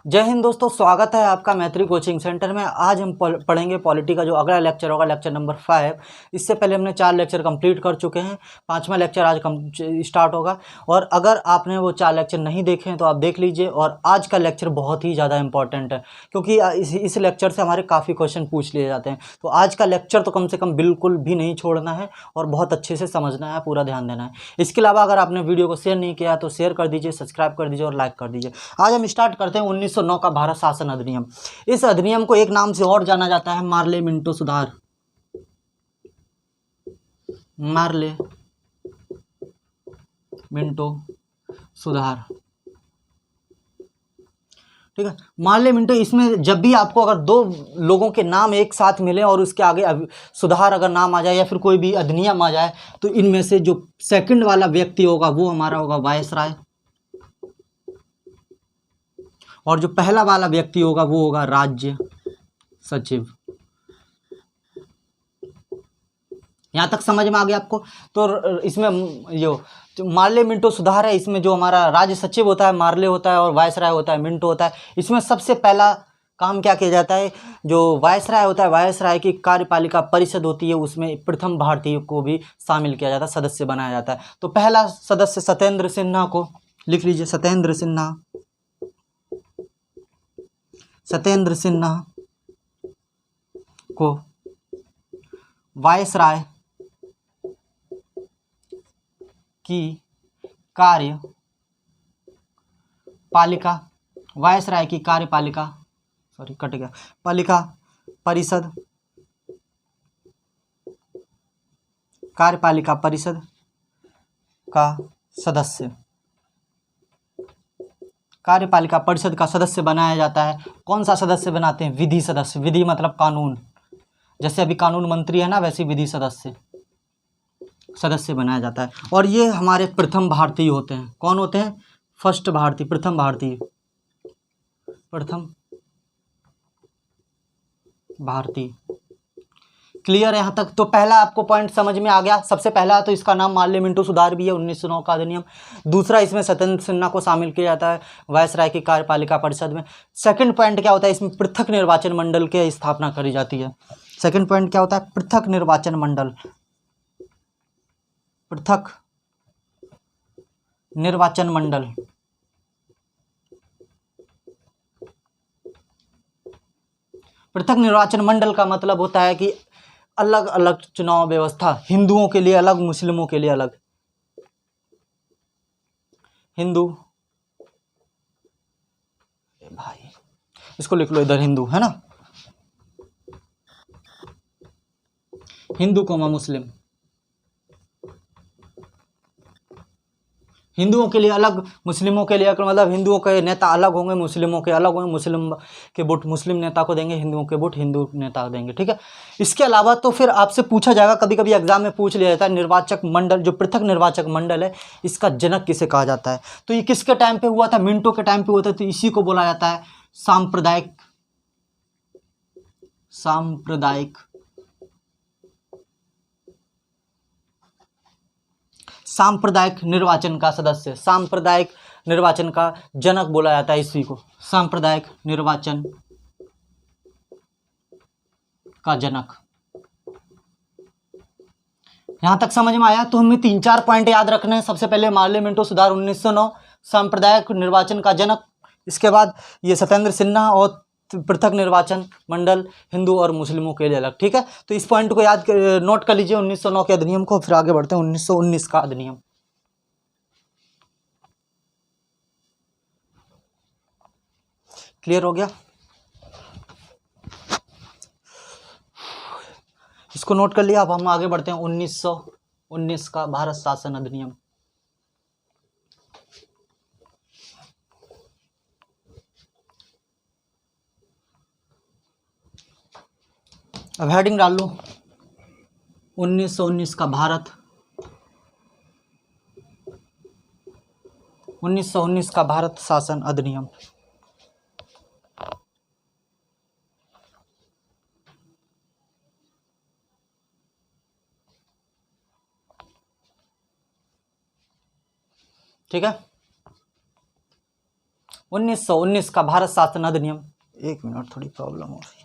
जय हिंद दोस्तों, स्वागत है आपका मैत्री कोचिंग सेंटर में। आज हम पढ़ेंगे पॉलिटी का जो अगला लेक्चर होगा, लेक्चर नंबर 5। इससे पहले हमने 4 लेक्चर कंप्लीट कर चुके हैं। 5वां लेक्चर आज स्टार्ट होगा। और अगर आपने वो 4 लेक्चर नहीं देखे हैं तो आप देख लीजिए। और आज का लेक्चर बहुत ही ज़्यादा इंपॉर्टेंट है, क्योंकि इस लेक्चर से हमारे काफ़ी क्वेश्चन पूछ लिए जाते हैं। तो आज का लेक्चर तो कम से कम बिल्कुल भी नहीं छोड़ना है और बहुत अच्छे से समझना है, पूरा ध्यान देना है। इसके अलावा अगर आपने वीडियो को शेयर नहीं किया तो शेयर कर दीजिए, सब्सक्राइब कर दीजिए और लाइक कर दीजिए। आज हम स्टार्ट करते हैं 1909 का भारत शासन अधिनियम। इस अधिनियम को एक नाम से और जाना जाता है, मार्ले मिंटो सुधार। मार्ले मिंटो सुधार, ठीक है। मार्ले मिंटो, इसमें जब भी आपको अगर 2 लोगों के नाम एक साथ मिले और उसके आगे सुधार अगर नाम आ जाए या फिर कोई भी अधिनियम आ जाए, तो इनमें से जो सेकंड वाला व्यक्ति होगा वो हमारा होगा वायसराय, और जो पहला वाला व्यक्ति होगा वो होगा राज्य सचिव। यहाँ तक समझ में आ गया आपको? तो इसमें जो मार्ले मिंटो सुधार है, इसमें जो हमारा राज्य सचिव होता है मार्ले होता है और वायसराय होता है मिंटो होता है। इसमें सबसे पहला काम क्या किया जाता है, जो वायसराय होता है, वायसराय की कार्यपालिका परिषद होती है, उसमें प्रथम भारतीय को भी शामिल किया जाता है, सदस्य बनाया जाता है। तो पहला सदस्य सत्येंद्र सिन्हा को लिख लीजिए। सत्येंद्र सिन्हा, सत्येंद्र सिन्हा को वायसराय की कार्यपालिका, वायसराय की कार्यपालिका, पालिका परिषद, कार्यपालिका परिषद का सदस्य, कार्यपालिका परिषद का सदस्य बनाया जाता है। कौन सा सदस्य बनाते हैं? विधि सदस्य। विधि मतलब कानून, जैसे अभी कानून मंत्री है ना, वैसे विधि सदस्य बनाया जाता है। और ये हमारे प्रथम भारतीय होते हैं। कौन होते हैं? फर्स्ट भारतीय, प्रथम भारतीय, प्रथम भारतीय। क्लियर है यहाँ तक? तो पहला आपको पॉइंट समझ में आ गया। सबसे पहला तो इसका नाम मार्ले मिंटो सुधार भी है, 1909 का अधिनियम। दूसरा, इसमें सत्येंद्र सिन्हा को शामिल किया जाता है वायसराय की कार्यपालिका परिषद में। सेकंड पॉइंट क्या होता है, इसमें पृथक निर्वाचन मंडल की स्थापना करी जाती है। सेकंड पॉइंट क्या होता है? पृथक निर्वाचन मंडल, पृथक निर्वाचन मंडल। पृथक निर्वाचन मंडल का मतलब होता है कि अलग अलग चुनाव व्यवस्था, हिंदुओं के लिए अलग, मुस्लिमों के लिए अलग। हिंदू, भाई इसको लिख लो इधर, हिंदू है ना, हिंदू कोमा मुस्लिम। हिंदुओं के लिए अलग, मुस्लिमों के लिए मतलब हिंदुओं के नेता अलग होंगे, मुस्लिमों के अलग होंगे। मुस्लिम के वोट मुस्लिम नेता को देंगे, हिंदुओं के वोट हिंदू नेता देंगे, ठीक है। इसके अलावा तो फिर आपसे पूछा जाएगा, कभी कभी एग्जाम में पूछ लिया जाता है, निर्वाचक मंडल, जो पृथक निर्वाचक मंडल है, इसका जनक किसे कहा जाता है? तो ये किसके टाइम पे हुआ था? मिंटो के टाइम पे हुआ था। तो इसी को बोला जाता है सांप्रदायिक, सांप्रदायिक, सांप्रदायिक निर्वाचन का सदस्य, सांप्रदायिक निर्वाचन का जनक बोला जाता है इसी को, सांप्रदायिक निर्वाचन का जनक। यहां तक समझ में आया? तो हमें 3-4 पॉइंट याद रखने हैं। सबसे पहले मार्ले मिंटो सुधार 1909, सांप्रदायिक निर्वाचन का जनक। इसके बाद ये सत्येंद्र सिन्हा और पृथक निर्वाचन मंडल, हिंदू और मुस्लिमों के लिए अलग, ठीक है। तो इस पॉइंट को याद नोट कर लीजिए 1909 के अधिनियम को। फिर आगे बढ़ते हैं 1919 का अधिनियम। क्लियर हो गया? इसको नोट कर लिया। अब हम आगे बढ़ते हैं 1919 का भारत शासन अधिनियम। अब हेडिंग डाल लो, 1919 का भारत, 1919 का भारत शासन अधिनियम। ठीक है। 1919 का भारत शासन अधिनियम। एक मिनट, थोड़ी प्रॉब्लम हो रही है।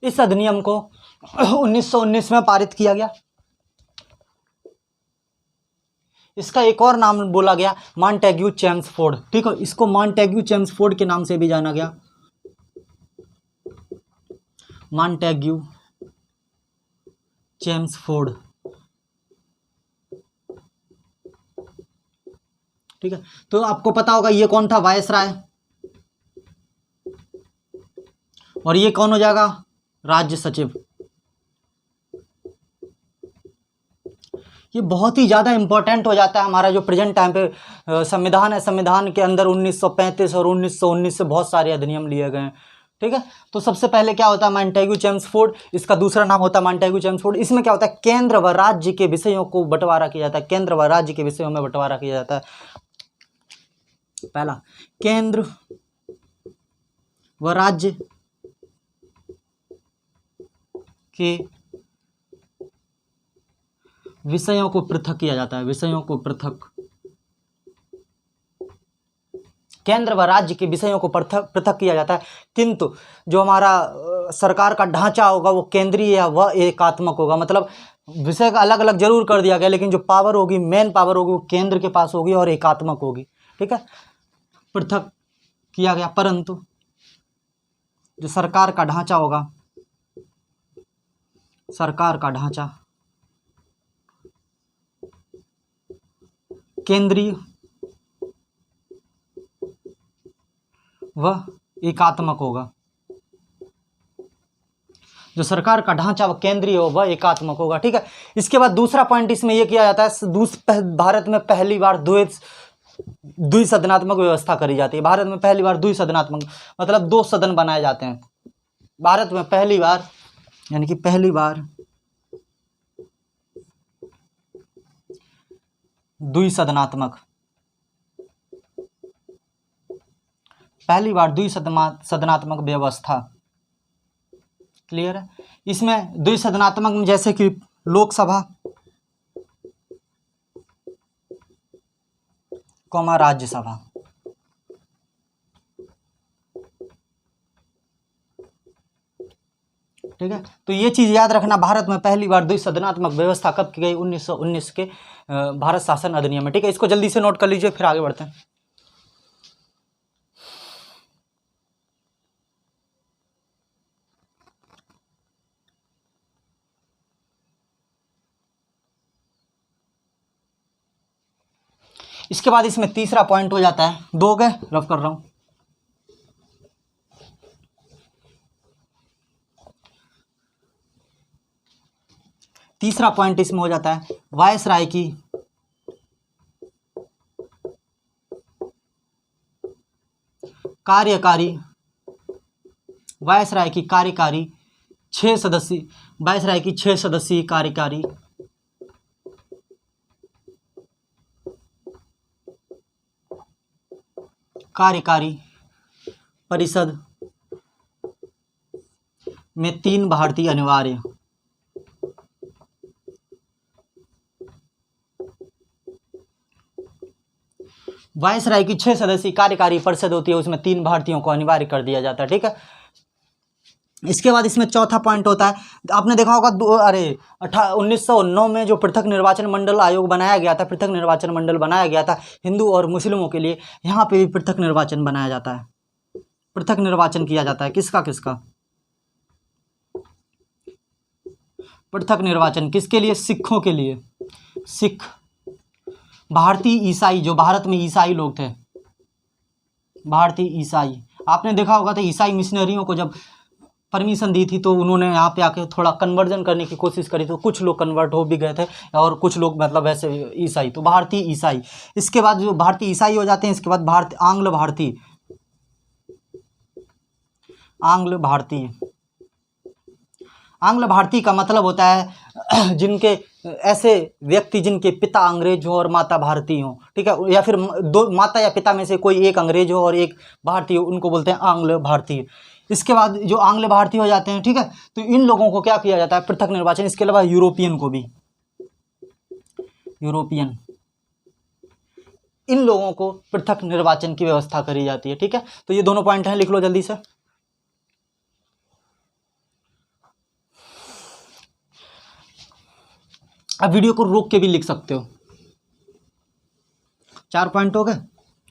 इस अधिनियम को 1919 में पारित किया गया। इसका एक और नाम बोला गया मॉन्टेग्यू चेम्सफोर्ड। ठीक है, इसको मॉन्टेग्यू चेम्सफोर्ड के नाम से भी जाना गया, मॉन्टेग्यू चेम्सफोर्ड। ठीक है, तो आपको पता होगा ये कौन था, वायसराय, और ये कौन हो जाएगा, राज्य सचिव। ये बहुत ही ज़्यादा इंपॉर्टेंट हो जाता है हमारा जो प्रेजेंट टाइम पे संविधान है। संविधान के अंदर 1935 और 1919 से बहुत सारे अधिनियम लिए गए हैं। ठीक है, तो सबसे पहले क्या होता है, मॉन्टेग्यू चेम्सफोर्ड, इसका दूसरा नाम होता है मॉन्टेग्यू चेम्सफोर्ड। इसमें क्या होता है, केंद्र व राज्य के विषयों को बंटवारा किया जाता है, केंद्र व राज्य के विषयों में बंटवारा किया जाता है। पहला, केंद्र व राज्य के विषयों को पृथक किया जाता है, विषयों को पृथक, केंद्र व राज्य के विषयों को पृथक किया जाता है। किंतु जो हमारा सरकार का ढांचा होगा वो केंद्रीय या वह एकात्मक होगा। मतलब विषय का अलग अलग जरूर कर दिया गया, लेकिन जो पावर होगी, मेन पावर होगी, वो केंद्र के पास होगी और एकात्मक होगी। ठीक है, पृथक किया गया। परंतु जो सरकार का ढांचा होगा, सरकार का ढांचा केंद्रीय वह एकात्मक होगा। जो सरकार का ढांचा वह केंद्रीय हो वह एकात्मक होगा। ठीक है, इसके बाद दूसरा पॉइंट इसमें यह किया जाता है, भारत में पहली बार द्विसदनात्मक व्यवस्था करी जाती है। भारत में पहली बार द्विसदनात्मक मतलब 2 सदन बनाए जाते हैं भारत में पहली बार, यानी कि पहली बार द्विसदनात्मक, पहली बार द्विसदनात्मक व्यवस्था। क्लियर है, इसमें द्विसदनात्मक में जैसे कि लोकसभा कौमा राज्यसभा। ठीक है, तो ये चीज याद रखना, भारत में पहली बार द्विसदनात्मक व्यवस्था कब की गई, 1919 के भारत शासन अधिनियम में। ठीक है, इसको जल्दी से नोट कर लीजिए, फिर आगे बढ़ते हैं। इसके बाद इसमें तीसरा पॉइंट हो जाता है, 2 गए, रफ कर रहा हूं। तीसरा पॉइंट इसमें हो जाता है वायसराय की कार्यकारी, वायसराय की कार्यकारी 6 सदस्यीय, वायसराय की 6 सदस्यीय कार्यकारी परिषद में 3 भारतीय अनिवार्य। वायसराय की 6 सदस्यीय कार्यकारी परिषद होती है, उसमें 3 भारतीयों को अनिवार्य कर दिया जाता है। ठीक है, इसके बाद इसमें चौथा पॉइंट होता है, आपने देखा होगा 1909 में जो पृथक निर्वाचन मंडल आयोग बनाया गया था, पृथक निर्वाचन मंडल बनाया गया था हिंदू और मुस्लिमों के लिए, यहाँ पे भी पृथक निर्वाचन बनाया जाता है, पृथक निर्वाचन किया जाता है। किसका किसका पृथक निर्वाचन, किसके लिए, सिखों के लिए। सिख, भारतीय ईसाई, जो भारत में ईसाई लोग थे, भारतीय ईसाई, आपने देखा होगा तो ईसाई मिशनरियों को जब परमिशन दी थी तो उन्होंने यहाँ पे आके थोड़ा कन्वर्जन करने की कोशिश करी, तो कुछ लोग कन्वर्ट हो भी गए थे और कुछ लोग मतलब वैसे ईसाई, तो भारतीय ईसाई। इसके बाद जो भारतीय ईसाई हो जाते हैं, इसके बाद आंग्ल भारतीय, आंग्ल भारतीय, आंग्ल भारतीय का मतलब होता है जिनके ऐसे व्यक्ति जिनके पिता अंग्रेज हो और माता भारतीय हो, ठीक है, या फिर दो माता या पिता में से कोई एक अंग्रेज हो और एक भारतीय हो, उनको बोलते हैं आंग्ल भारतीय। इसके बाद जो आंग्ल भारतीय हो जाते हैं, ठीक है, तो इन लोगों को क्या किया जाता है, पृथक निर्वाचन। इसके अलावा यूरोपियन को भी, यूरोपियन, इन लोगों को पृथक निर्वाचन की व्यवस्था करी जाती है, ठीक है। तो ये दोनों पॉइंट हैं, लिख लो जल्दी से। अब वीडियो को रोक के भी लिख सकते हो। 4 पॉइंट हो गए,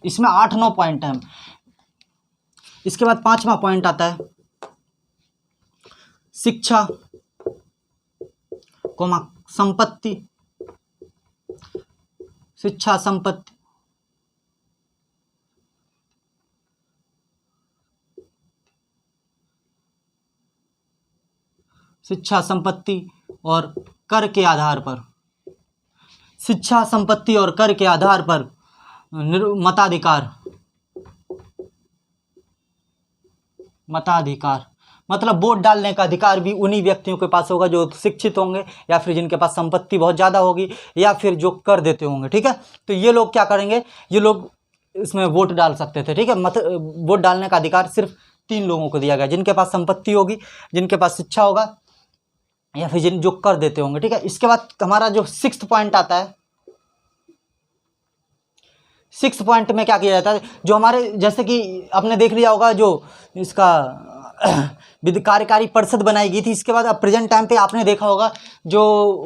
इसमें 8-9 पॉइंट हैं। इसके बाद 5वां पॉइंट आता है शिक्षा, संपत्ति, शिक्षा संपत्ति, शिक्षा संपत्ति और कर के आधार पर, शिक्षा संपत्ति और कर के आधार पर मताधिकार, मताधिकार मतलब वोट डालने का अधिकार भी उन्हीं व्यक्तियों के पास होगा जो शिक्षित होंगे, या फिर जिनके पास संपत्ति बहुत ज़्यादा होगी, या फिर जो कर देते होंगे, ठीक है। तो ये लोग क्या करेंगे, ये लोग इसमें वोट डाल सकते थे, ठीक है। वोट डालने का अधिकार सिर्फ 3 लोगों को दिया गया, जिनके पास संपत्ति होगी, जिनके पास शिक्षा होगा, या फिर जिन जो कर देते होंगे, ठीक है। इसके बाद हमारा जो 6th पॉइंट आता है, 6th पॉइंट में क्या किया जाता है, जो हमारे जैसे कि आपने देख लिया होगा जो इसका कार्यकारी परिषद बनाई गई थी, इसके बाद अब प्रेजेंट टाइम पे आपने देखा होगा जो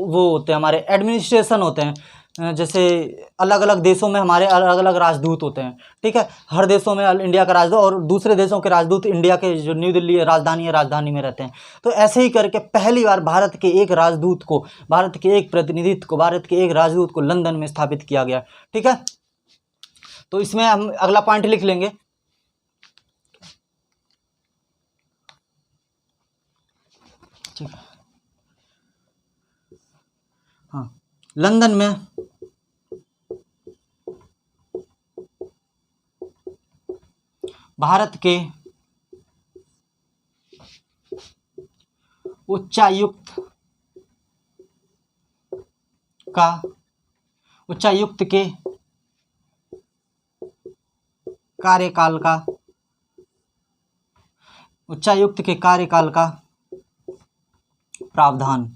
वो होते हैं हमारे एडमिनिस्ट्रेशन होते हैं, जैसे अलग अलग देशों में हमारे अलग अलग राजदूत होते हैं, ठीक है। हर देशों में इंडिया का राजदूत और दूसरे देशों के राजदूत इंडिया के जो न्यू दिल्ली राजधानी है, राजधानी में रहते हैं। तो ऐसे ही करके पहली बार भारत के एक राजदूत को, भारत के एक प्रतिनिधित्व को, भारत के एक राजदूत को लंदन में स्थापित किया गया, ठीक है। तो इसमें हम अगला पॉइंट लिख लेंगे, ठीक है। हाँ, लंदन में भारत के उच्चायुक्त के कार्यकाल का, उच्चायुक्त के कार्यकाल का प्रावधान,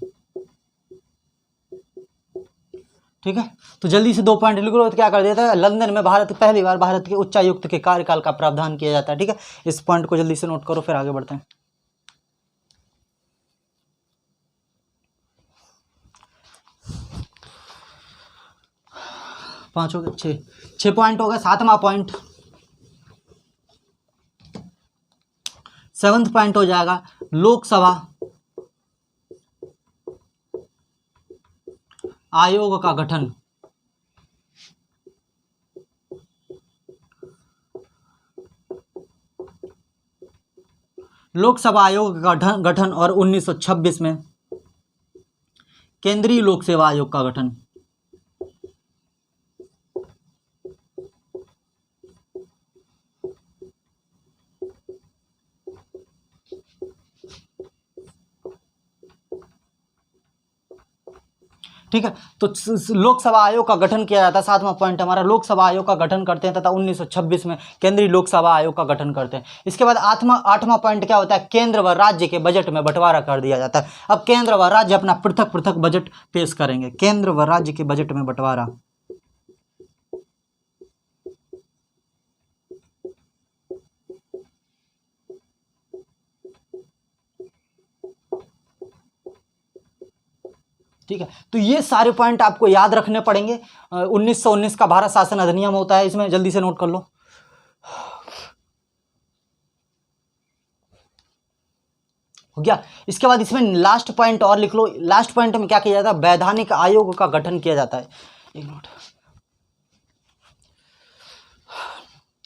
ठीक है। तो जल्दी से 2 पॉइंट लिख लो। तो क्या कर देता है, लंदन में पहली बार भारत के उच्चायुक्त के कार्यकाल का प्रावधान किया जाता है, ठीक है। इस पॉइंट को जल्दी से नोट करो, फिर आगे बढ़ते हैं। 5 हो गए, 6 पॉइंट हो गए। 7वां पॉइंट, 7th पॉइंट हो जाएगा लोकसभा आयोग का गठन, लोकसभा आयोग का गठन और 1926 में केंद्रीय लोक सेवा आयोग का गठन, ठीक है। तो लोकसभा आयोग का गठन किया जाता है। 7वां पॉइंट हमारा लोकसभा आयोग का गठन करते हैं तथा 1926 में केंद्रीय लोकसभा आयोग का गठन करते हैं। इसके बाद 8वां पॉइंट क्या होता है, केंद्र व राज्य के बजट में बंटवारा कर दिया जाता है। अब केंद्र व राज्य अपना पृथक पृथक बजट पेश करेंगे, केंद्र व राज्य के बजट में बंटवारा, ठीक है। तो ये सारे पॉइंट आपको याद रखने पड़ेंगे। 1919 का भारत शासन अधिनियम होता है, इसमें जल्दी से नोट कर लो। हो गया। इसके बाद इसमें लास्ट पॉइंट और लिख लो। लास्ट पॉइंट में क्या किया जाता है, वैधानिक आयोग का गठन किया जाता है। एक मिनट,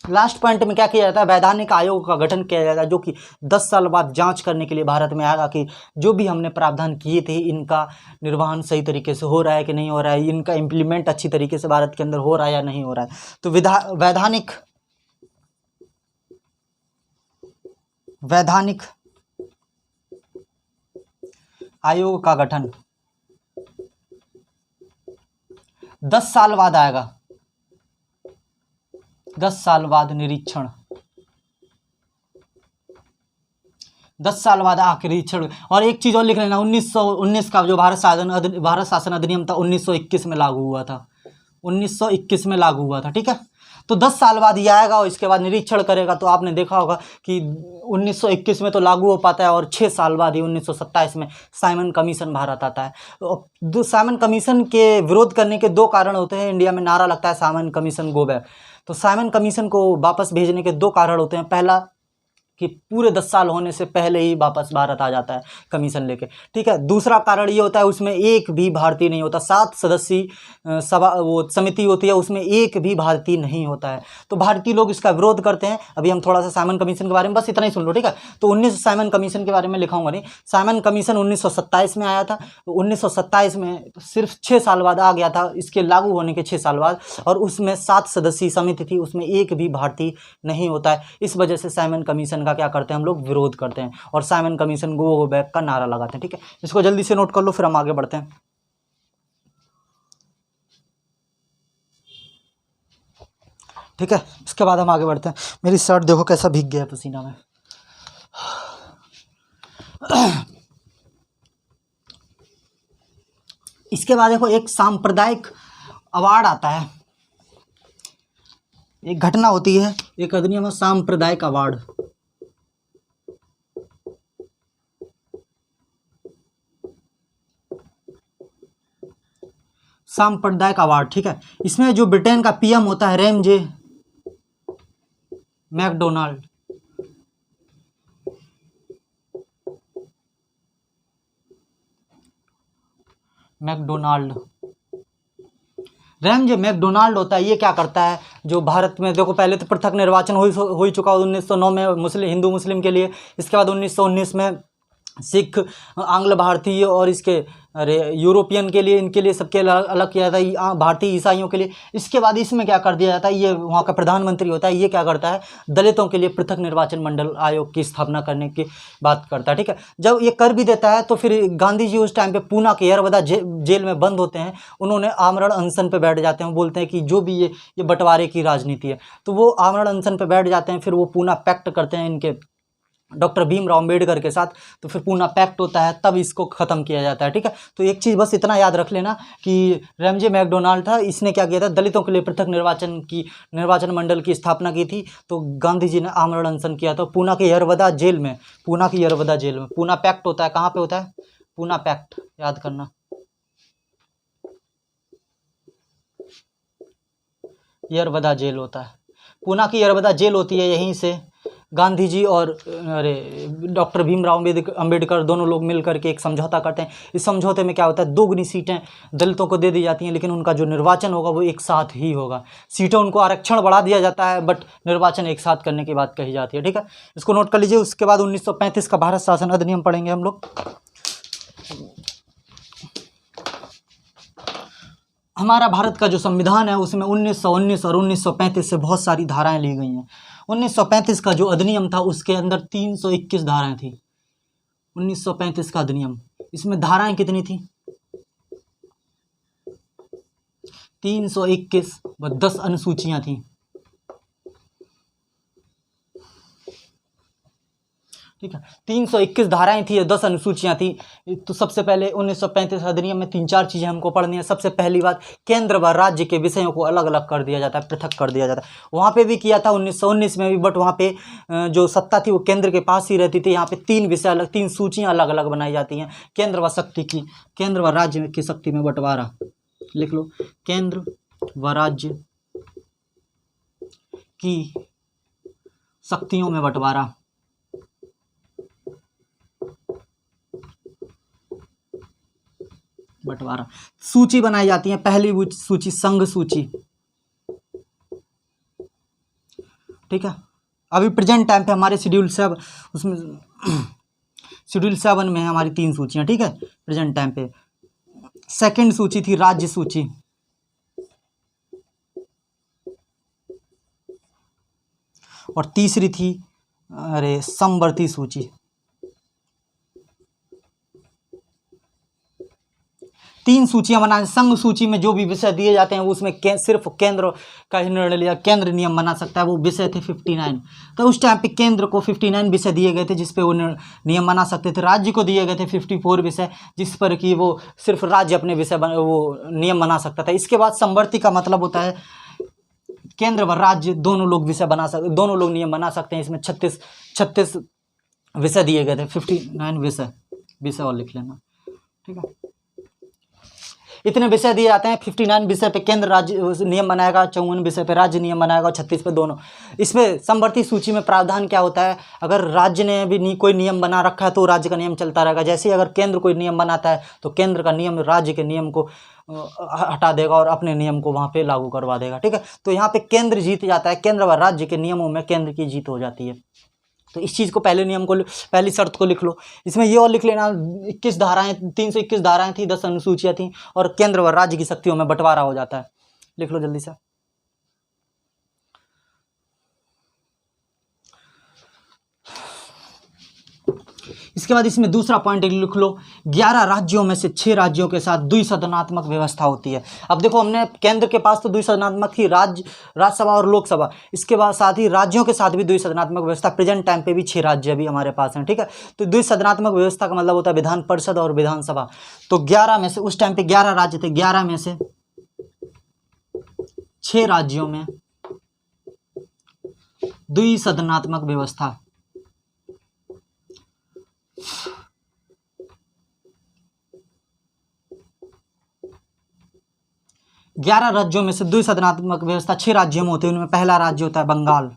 लास्ट पॉइंट में क्या किया जाता है, वैधानिक आयोग का गठन किया जाता है, जो कि 10 साल बाद जांच करने के लिए भारत में आएगा कि जो भी हमने प्रावधान किए थे इनका निर्वहन सही तरीके से हो रहा है कि नहीं हो रहा है, इनका इम्प्लीमेंट अच्छी तरीके से भारत के अंदर हो रहा है या नहीं हो रहा है। तो वैधानिक आयोग का गठन 10 साल बाद आएगा, 10 साल बाद निरीक्षण, 10 साल बाद आखिर निरीक्षण। और एक चीज और लिख लेना, 1919 का जो भारत शासन अधिनियम था 1921 में लागू हुआ था, 1921 में लागू हुआ था, ठीक है। तो 10 साल बाद ये आएगा और इसके बाद निरीक्षण करेगा। तो आपने देखा होगा कि 1921 में तो लागू हो पाता है और 6 साल बाद ही 1927 में साइमन कमीशन भारत आता है। तो साइमन कमीशन के विरोध करने के 2 कारण होते हैं। इंडिया में नारा लगता है साइमन कमीशन गो बैक। तो साइमन कमीशन को वापस भेजने के 2 कारण होते हैं। पहला कि पूरे 10 साल होने से पहले ही वापस भारत आ जाता है कमीशन लेके, ठीक है। दूसरा कारण ये होता है उसमें एक भी भारतीय नहीं होता, 7 सदस्यीय समिति होती है, उसमें एक भी भारतीय नहीं होता है। तो भारतीय लोग इसका विरोध करते हैं। अभी हम थोड़ा सा साइमन कमीशन के बारे में बस इतना ही सुन लो, ठीक है। तो 19 साइमन कमीशन के बारे में लिखाऊंगा नहीं। साइमन कमीशन 1927 में आया था। 1927 में सिर्फ 6 साल बाद आ गया था, इसके लागू होने के 6 साल बाद। और उसमें 7 सदस्यीय समिति थी, उसमें एक भी भारतीय नहीं होता है। इस वजह से साइमन कमीशन का क्या करते हैं हम लोग, विरोध करते हैं और साइमन कमीशन गो बैक का नारा लगाते हैं, ठीक है। इसको जल्दी से नोट कर लो, फिर हम आगे बढ़ते हैं, ठीक है। इसके बाद हम आगे बढ़ते हैं। मेरी शर्ट देखो कैसा भीग गया है पसीना में। इसके बाद देखो एक सांप्रदायिक अवार्ड आता है, एक घटना होती है, एक अधिनियम है सांप्रदायिक अवार्ड। सांप्रदायिक अवार्ड, ठीक है। इसमें जो ब्रिटेन का पीएम होता है रैमजे मैकडोनाल्ड, रैमजे मैकडोनाल्ड होता है। ये क्या करता है, जो भारत में देखो पहले तो पृथक निर्वाचन हो ही चुका 1909 में हिंदू मुस्लिम के लिए। इसके बाद 1919 में सिख, आंग्ल भारतीय और इसके यूरोपियन के लिए, इनके लिए सबके अलग किया जाता है, भारतीय ईसाइयों के लिए। इसके बाद इसमें क्या कर दिया जाता है, ये वहाँ का प्रधानमंत्री होता है, ये क्या करता है, दलितों के लिए पृथक निर्वाचन मंडल आयोग की स्थापना करने की बात करता है, ठीक है। जब ये कर भी देता है तो फिर गांधी जी उस टाइम पे पूना के यरवदा जेल में बंद होते हैं। उन्होंने आमरण अनशन पे बैठ जाते हैं। बोलते हैं कि जो भी ये बंटवारे की राजनीति है, तो वो आमरण अनशन पे बैठ जाते हैं। फिर वो पूना पैक्ट करते हैं इनके डॉक्टर भीमराव अम्बेडकर के साथ। तो फिर पूना पैक्ट होता है, तब इसको ख़त्म किया जाता है, ठीक है। तो एक चीज़ बस इतना याद रख लेना कि रैमजे मैकडोनाल्ड था, इसने क्या किया था, दलितों के लिए पृथक निर्वाचन मंडल की स्थापना की थी। तो गांधी जी ने आमरण अनशन किया था पूना के यरवदा जेल में, पूना की यरवदा जेल में। पूना पैक्ट होता है, कहाँ पे होता है, पूना पैक्ट, याद करना, यरवदा जेल होता है। पूना की यरवदा जेल होती है। यहीं से गांधी जी और डॉक्टर भीमराव अम्बेडकर दोनों लोग मिल करके एक समझौता करते हैं। इस समझौते में क्या होता है, 2 सीटें दलितों को दे दी जाती हैं, लेकिन उनका जो निर्वाचन होगा वो एक साथ ही होगा। सीटें उनको आरक्षण बढ़ा दिया जाता है, बट निर्वाचन एक साथ करने की बात कही जाती है, ठीक है। इसको नोट कर लीजिए। उसके बाद 1935 का भारत शासन अधिनियम पढ़ेंगे हम लोग। हमारा भारत का जो संविधान है उसमें 1919 और 1935 से बहुत सारी धाराएं ली गई हैं। 1935 का जो अधिनियम था उसके अंदर 321 धाराएं थी। 1935 का अधिनियम, इसमें धाराएं कितनी थी, 321 व 10 अनुसूचियां थी, ठीक है। 321 धाराएं थी, 10 अनुसूचियां थी। तो सबसे पहले 1935 अधिनियम में 3-4 चीज़ें हमको पढ़नी है। सबसे पहली बात, केंद्र व राज्य के विषयों को अलग अलग कर दिया जाता है, पृथक कर दिया जाता है। वहाँ पे भी किया था 1919 में भी, बट वहाँ पे जो सत्ता थी वो केंद्र के पास ही रहती थी। यहाँ पे 3 विषय अलग, 3 सूचियाँ अलग अलग बनाई जाती हैं। केंद्र व शक्ति की, केंद्र व राज्य की शक्ति में बंटवारा, लिख लो, केंद्र व राज्य की शक्तियों में बंटवारा। सूची बनाई जाती है। पहली सूची संघ सूची, ठीक है। अभी प्रेजेंट टाइम पे हमारे शेड्यूल 7, उसमें शेड्यूल 7 में हमारी 3 सूचियां, ठीक है, प्रेजेंट टाइम पे। सेकंड सूची थी राज्य सूची, और तीसरी थी समवर्ती सूची। 3 सूचियां बनाए। संघ सूची में जो भी विषय दिए जाते हैं उसमें सिर्फ केंद्र का ही निर्णय लिया, केंद्र नियम बना सकता है। वो विषय थे 59। तो उस टाइम पे केंद्र को 59 विषय दिए गए थे जिस पे वो नियम बना सकते थे। राज्य को दिए गए थे 54 विषय जिस पर कि वो सिर्फ राज्य अपने विषय वो नियम बना सकता था। इसके बाद समवर्ती का मतलब होता है केंद्र व राज्य दोनों लोग विषय बना सकते, दोनों लोग नियम बना सकते हैं। इसमें 36 विषय दिए गए थे, 59 विषय और लिख लेना, ठीक है। इतने विषय दिए जाते हैं। 59 विषय पे केंद्र राज्य नियम बनाएगा, 54 विषय पे राज्य नियम बनाएगा और 36 पे दोनों। इसमें समवर्ती सूची में प्रावधान क्या होता है, अगर राज्य ने भी कोई नियम बना रखा है तो राज्य का नियम चलता रहेगा। जैसे ही अगर केंद्र कोई नियम बनाता है तो केंद्र का नियम राज्य के नियम को हटा देगा और अपने नियम को वहाँ पे लागू करवा देगा, ठीक है। तो यहाँ पे केंद्र जीत जाता है, केंद्र व राज्य के नियमों में केंद्र की जीत हो जाती है। तो इस चीज़ को पहले नियम को, पहली शर्त को लिख लो। इसमें ये और लिख लेना 21 धाराएं, 321 धाराएं थी, 10 अनुसूचियां थी और केंद्र व राज्य की शक्तियों में बंटवारा हो जाता है। लिख लो जल्दी से। इसके बाद इसमें दूसरा पॉइंट लिख लो, 11 राज्यों में से 6 राज्यों के साथ द्विसदनात्मक व्यवस्था होती है। अब देखो हमने केंद्र के पास तो द्विसदनात्मक थी, राज्यसभा और लोकसभा, इसके बाद साथ ही राज्यों के साथ भी द्विसदनात्मक व्यवस्था। प्रेजेंट टाइम पे भी 6 राज्य भी हमारे पास हैं, ठीक है। तो द्विसदनात्मक व्यवस्था का मतलब होता है विधान परिषद और विधानसभा। तो 11 में से, उस टाइम पे 11 राज्य थे, 11 में से 6 राज्यों में द्विसदनात्मक व्यवस्था। ग्यारह राज्यों में से द्विसदनात्मक व्यवस्था 6 राज्यों में होती है। उनमें पहला राज्य होता है बंगाल,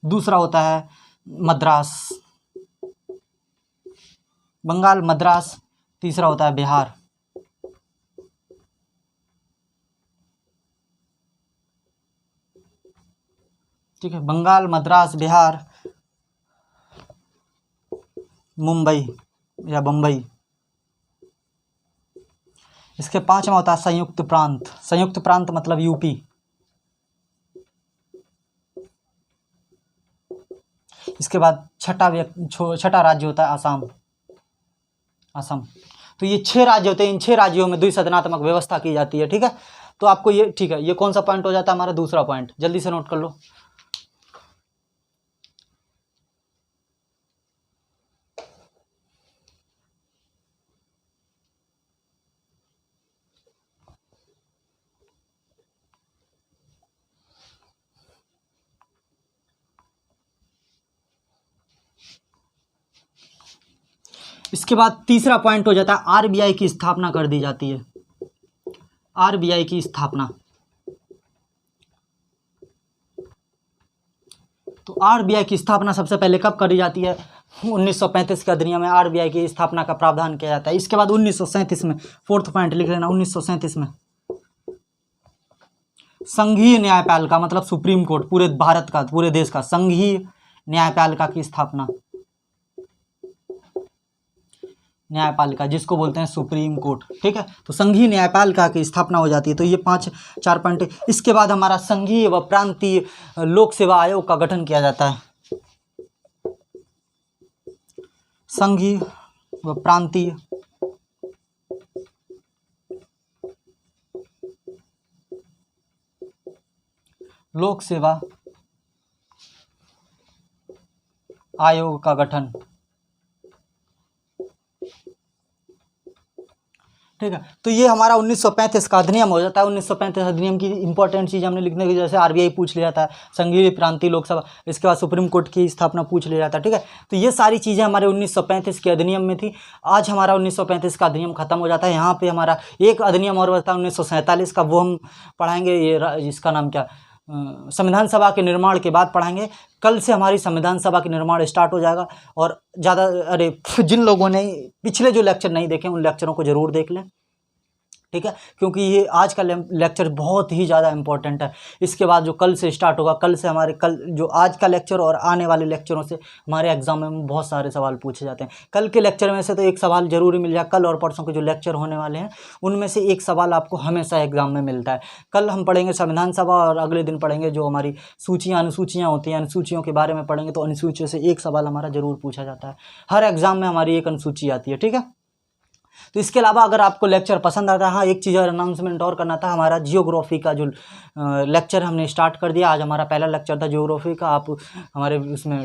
दूसरा होता है मद्रास, बंगाल मद्रास, तीसरा होता है बिहार, ठीक है। बंगाल, मद्रास, बिहार, मुंबई या बम्बई। इसके 5वां होता है संयुक्त प्रांत। संयुक्त प्रांत मतलब यूपी। इसके बाद छठा राज्य होता है आसाम। असम। तो ये 6 राज्य होते हैं। इन 6 राज्यों में द्विसदनात्मक व्यवस्था की जाती है, ठीक है। तो आपको ये, ठीक है, ये कौन सा पॉइंट हो जाता है हमारा दूसरा पॉइंट, जल्दी से नोट कर लो। इसके बाद तीसरा पॉइंट हो जाता है आरबीआई की स्थापना कर दी जाती है। आरबीआई की स्थापना। तो आरबीआई की स्थापना सबसे पहले कब करी जाती है, 1935 के अधिनियम में आरबीआई की स्थापना का प्रावधान किया जाता है। इसके बाद 1937 में, फोर्थ पॉइंट लिख लेना, 1937 में संघीय न्यायपालिका मतलब सुप्रीम कोर्ट, पूरे भारत का, पूरे देश का संघीय न्यायपालिका की स्थापना। न्यायपालिका जिसको बोलते हैं सुप्रीम कोर्ट, ठीक है। तो संघीय न्यायपालिका की स्थापना हो जाती है। तो ये 4 पॉइंट। इसके बाद हमारा संघीय व प्रांतीय लोक सेवा आयोग का गठन किया जाता है। संघीय व प्रांतीय लोक सेवा आयोग का गठन, ठीक है। तो ये हमारा 1935 का अधिनियम हो जाता है। 1935 अधिनियम की इंपॉर्टेंट चीज़ हमने लिखने की, जैसे आरबीआई पूछ लिया जाता है, संघीय प्रांतीय लोकसभा, इसके बाद सुप्रीम कोर्ट की स्थापना पूछ लिया जाता है, ठीक है। तो ये सारी चीज़ें हमारे 1935 के अधिनियम में थी। आज हमारा 1935 का अधिनियम खत्म हो जाता है। यहाँ पे हमारा एक अधिनियम और बचता है 1947 का, वो हम पढ़ाएंगे। ये इसका नाम क्या, संविधान सभा के निर्माण के बाद पढ़ाएंगे। कल से हमारी संविधान सभा के निर्माण स्टार्ट हो जाएगा। और ज़्यादा, अरे जिन लोगों ने पिछले जो लेक्चर नहीं देखे उन लेक्चरों को ज़रूर देख लें, ठीक है, क्योंकि ये आज का लेक्चर बहुत ही ज़्यादा इंपॉर्टेंट है। इसके बाद जो कल से स्टार्ट होगा, कल से हमारे जो आज का लेक्चर और आने वाले लेक्चरों से हमारे एग्जाम में बहुत सारे सवाल पूछे जाते हैं। कल के लेक्चर में से तो एक सवाल जरूरी मिल जाए। कल और परसों के जो लेक्चर होने वाले हैं उनमें से एक सवाल आपको हमेशा एग्जाम में मिलता है। कल हम पढ़ेंगे संविधान सभा और अगले दिन पढ़ेंगे जो हमारी सूचियाँ, अनुसूचियाँ होती हैं, अनुसूचियों के बारे में पढ़ेंगे। तो अनुसूचियों से एक सवाल हमारा जरूर पूछा जाता है। हर एग्जाम में हमारी एक अनुसूची आती है, ठीक है। तो इसके अलावा अगर आपको लेक्चर पसंद आता है, हाँ एक चीज़ और अनाउंसमेंट और करना था, हमारा जियोग्राफी का जो लेक्चर हमने स्टार्ट कर दिया। आज हमारा पहला लेक्चर था जियोग्राफी का। आप हमारे उसमें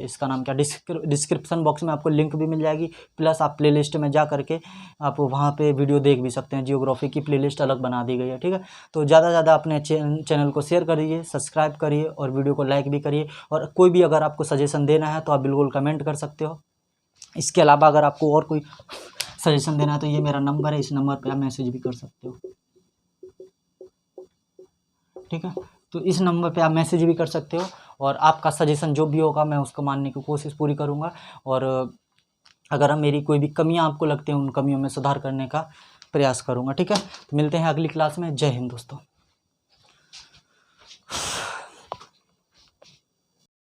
इसका नाम क्या, डिस्क्रिप्शन बॉक्स में आपको लिंक भी मिल जाएगी, प्लस आप प्लेलिस्ट में जा करके आप वहाँ पे वीडियो देख भी सकते हैं। जियोग्राफी की प्लेलिस्ट अलग बना दी गई है, ठीक है। तो ज़्यादा से ज़्यादा अपने चैनल को शेयर करिए, सब्सक्राइब करिए और वीडियो को लाइक भी करिए। और कोई भी अगर आपको सजेशन देना है तो आप बिल्कुल कमेंट कर सकते हो। इसके अलावा अगर आपको और कोई सजेशन देना है तो ये मेरा नंबर है, इस नंबर पे आप मैसेज भी कर सकते हो, ठीक है। तो इस नंबर पे आप मैसेज भी कर सकते हो और आपका सजेशन जो भी होगा मैं उसको मानने की कोशिश पूरी करूँगा। और अगर मेरी कोई भी कमियां आपको लगती हैं, उन कमियों में सुधार करने का प्रयास करूँगा, ठीक है। तो मिलते हैं अगली क्लास में। जय हिंद दोस्तों।